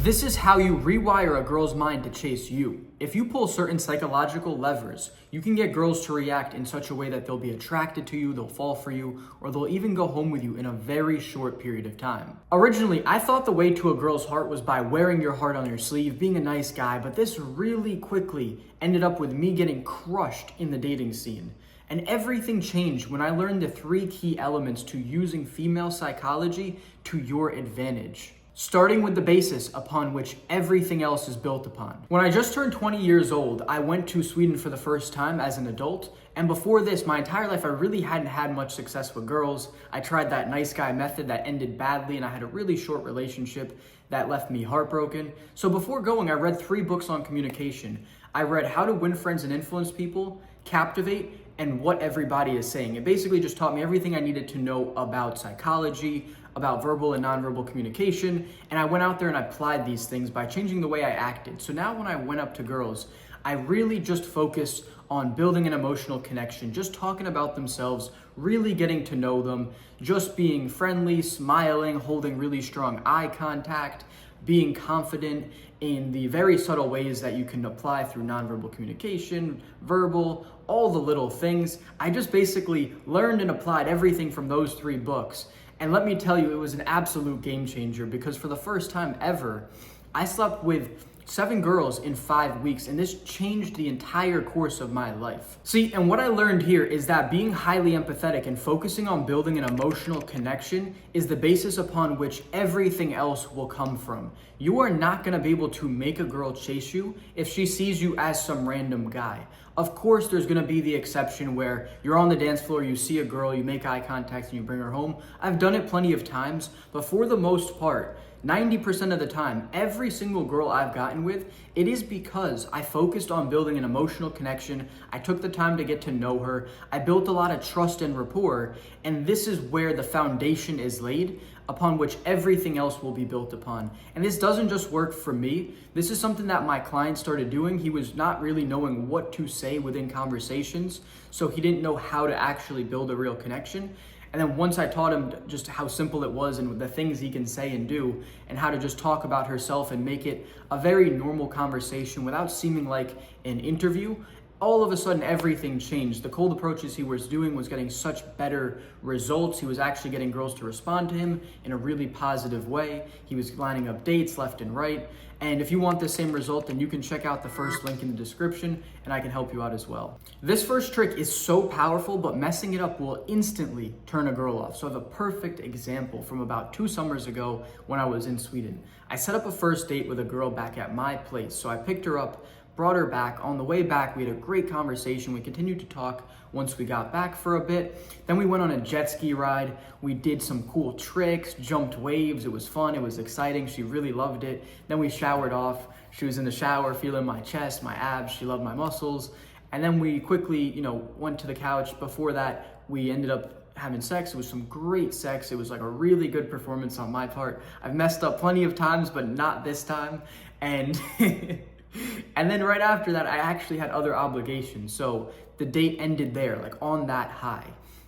This is how you rewire a girl's mind to chase you. If you pull certain psychological levers, you can get girls to react in such a way that they'll be attracted to you, they'll fall for you, or they'll even go home with you in a very short period of time. Originally, I thought the way to a girl's heart was by wearing your heart on your sleeve, being a nice guy, but this really quickly ended up with me getting crushed in the dating scene. And everything changed when I learned the 3 key elements to using female psychology to your advantage. Starting with the basis upon which everything else is built upon. When I just turned 20 years old, I went to Sweden for the first time as an adult. And before this, my entire life, I really hadn't had much success with girls. I tried that nice guy method that ended badly, and I had a really short relationship that left me heartbroken. So before going, I read 3 books on communication. I read How to Win Friends and Influence People, Captivate, and What Everybody is Saying. It basically just taught me everything I needed to know about psychology, about verbal and nonverbal communication, and I went out there and I applied these things by changing the way I acted. So now when I went up to girls, I really just focused on building an emotional connection, just talking about themselves, really getting to know them, just being friendly, smiling, holding really strong eye contact, being confident in the very subtle ways that you can apply through nonverbal communication, verbal, all the little things. I just basically learned and applied everything from those 3 books. And let me tell you, it was an absolute game changer because for the first time ever, I slept with 7 girls in 5 weeks, and this changed the entire course of my life. See, and what I learned here is that being highly empathetic and focusing on building an emotional connection is the basis upon which everything else will come from. You are not gonna be able to make a girl chase you if she sees you as some random guy. Of course, there's gonna be the exception where you're on the dance floor, you see a girl, you make eye contact, and you bring her home. I've done it plenty of times, but for the most part, 90% of the time, every single girl I've gotten with, it is because I focused on building an emotional connection. I took the time to get to know her. I built a lot of trust and rapport, and this is where the foundation is laid upon which everything else will be built upon. And this doesn't just work for me. This is something that my client started doing. He was not really knowing what to say within conversations, so he didn't know how to actually build a real connection. And then once I taught him just how simple it was and the things he can say and do and how to just talk about herself and make it a very normal conversation without seeming like an interview, all of a sudden everything changed. The cold approaches he was doing was getting such better results. He was actually getting girls to respond to him in a really positive way. He was lining up dates left and right. And if you want the same result, then you can check out the first link in the description and I can help you out as well. This first trick is so powerful, but messing it up will instantly turn a girl off. So I have a perfect example from about 2 summers ago when I was in Sweden. I set up a first date with a girl back at my place. So I picked her up, brought her back. On the way back, we had a great conversation. We continued to talk once we got back for a bit. Then we went on a jet ski ride. We did some cool tricks, jumped waves. It was fun, it was exciting. She really loved it. Then we showered off. She was in the shower feeling my chest, my abs. She loved my muscles. And then we quickly, went to the couch. Before that, we ended up having sex. It was some great sex. It was like a really good performance on my part. I've messed up plenty of times, but not this time. And and then right after that, I actually had other obligations. So the date ended there, like on that high.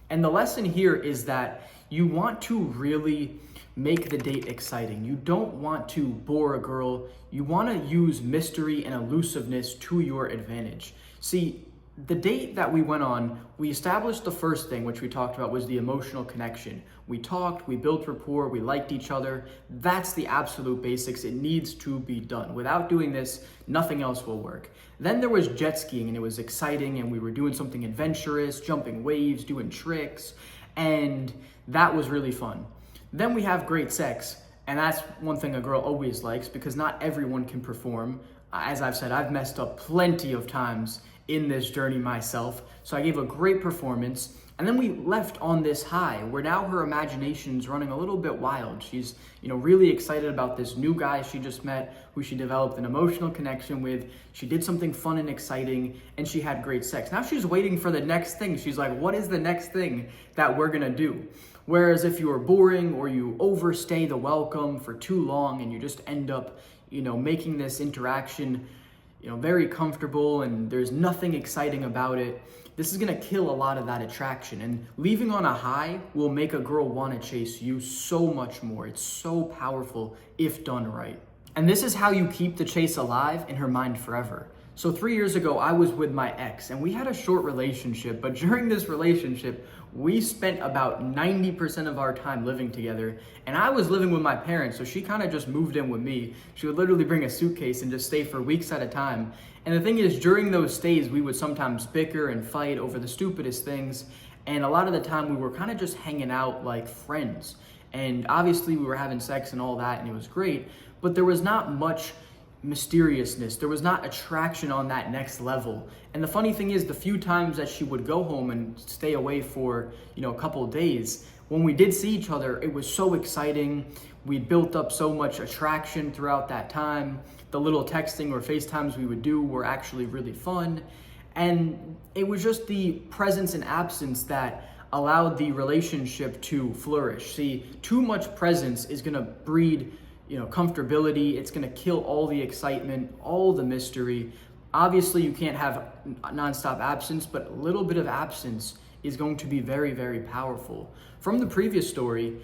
And the lesson here is that you want to really make the date exciting. You don't want to bore a girl. You want to use mystery and elusiveness to your advantage. See, the date that we went on, we established the first thing, which we talked about, was the emotional connection. We talked, we built rapport, we liked each other. That's the absolute basics. It needs to be done. Without doing this, nothing else will work. Then there was jet skiing, and it was exciting, and we were doing something adventurous, jumping waves, doing tricks, and that was really fun. Then we have great sex, and that's one thing a girl always likes because not everyone can perform. As I've said, I've messed up plenty of times in this journey myself. So I gave a great performance. And then we left on this high where now her imagination's running a little bit wild. She's, really excited about this new guy she just met who she developed an emotional connection with. She did something fun and exciting and she had great sex. Now she's waiting for the next thing. She's like, what is the next thing that we're gonna do? Whereas if you are boring or you overstay the welcome for too long and you just end up, making this interaction very comfortable and there's nothing exciting about it, this is gonna kill a lot of that attraction. And leaving on a high will make a girl wanna chase you so much more. It's so powerful if done right. And this is how you keep the chase alive in her mind forever. So 3 years ago, I was with my ex and we had a short relationship, but during this relationship, we spent about 90% of our time living together. And I was living with my parents, so she kind of just moved in with me. She would literally bring a suitcase and just stay for weeks at a time. And the thing is, during those stays, we would sometimes bicker and fight over the stupidest things. And a lot of the time we were kind of just hanging out like friends. And obviously we were having sex and all that, and it was great, but there was not much mysteriousness. There was not attraction on that next level. And the funny thing is, the few times that she would go home and stay away for, a couple of days, when we did see each other, it was so exciting. We built up so much attraction throughout that time. The little texting or FaceTimes we would do were actually really fun. And it was just the presence and absence that allowed the relationship to flourish. See, too much presence is gonna breed comfortability. It's gonna kill all the excitement, all the mystery. Obviously, you can't have nonstop absence, but a little bit of absence is going to be very, very powerful. From the previous story,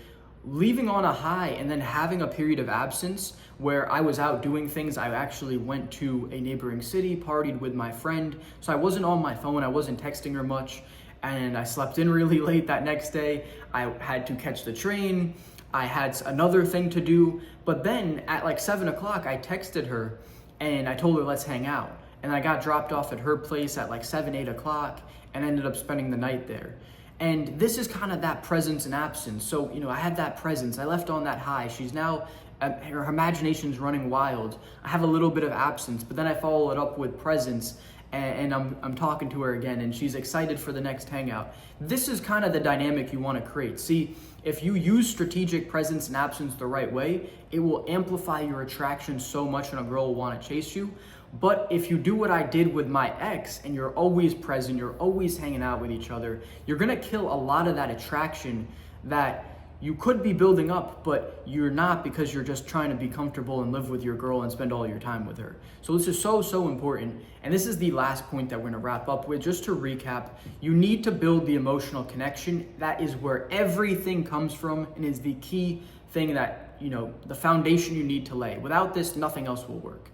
leaving on a high and then having a period of absence where I was out doing things. I actually went to a neighboring city, partied with my friend, so I wasn't on my phone, I wasn't texting her much, and I slept in really late that next day. I had to catch the train. I had another thing to do, but then at like 7 o'clock, I texted her and I told her, let's hang out. And I got dropped off at her place at like 7, 8 o'clock and ended up spending the night there. And this is kind of that presence and absence. So, I had that presence. I left on that high. She's now, her imagination's running wild. I have a little bit of absence, but then I follow it up with presence, and I'm talking to her again, and she's excited for the next hangout. This is kind of the dynamic you want to create. See, if you use strategic presence and absence the right way, it will amplify your attraction so much, and a girl will want to chase you. But if you do what I did with my ex, and you're always present, you're always hanging out with each other, you're gonna kill a lot of that attraction that you could be building up, but you're not, because you're just trying to be comfortable and live with your girl and spend all your time with her. So this is so, so important. And this is the last point that we're gonna wrap up with. Just to recap, you need to build the emotional connection. That is where everything comes from, and is the key thing that, the foundation you need to lay. Without this, nothing else will work.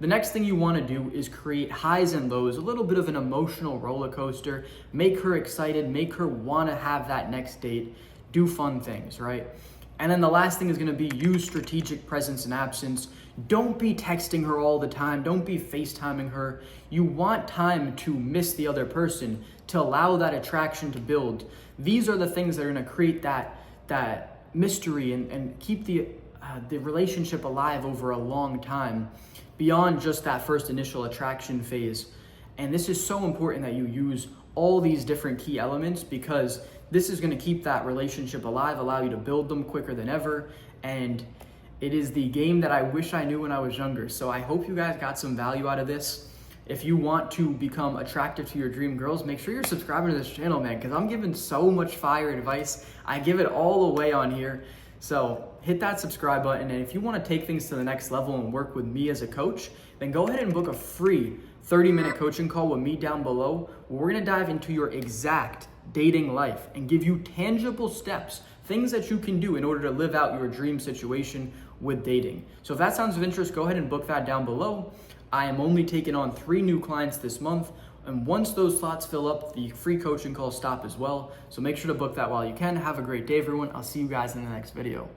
The next thing you want to do is create highs and lows, a little bit of an emotional roller coaster. Make her excited, make her want to have that next date, do fun things, right? And then the last thing is going to be use strategic presence and absence. Don't be texting her all the time. Don't be FaceTiming her. You want time to miss the other person, to allow that attraction to build. These are the things that are going to create that mystery and keep the relationship alive over a long time, beyond just that first initial attraction phase. And this is so important that you use all these different key elements, because this is going to keep that relationship alive, allow you to build them quicker than ever. And it is the game that I wish I knew when I was younger. So I hope you guys got some value out of this. If you want to become attractive to your dream girls, make sure you're subscribing to this channel, man, because I'm giving so much fire advice. I give it all away on here. So hit that subscribe button, and if you want to take things to the next level and work with me as a coach, then go ahead and book a free 30-minute coaching call with me down below, where we're going to dive into your exact dating life and give you tangible steps, things that you can do in order to live out your dream situation with dating. So if that sounds of interest, go ahead and book that down below. I am only taking on 3 new clients this month, and once those slots fill up, the free coaching calls stop as well. So make sure to book that while you can. Have a great day, everyone. I'll see you guys in the next video.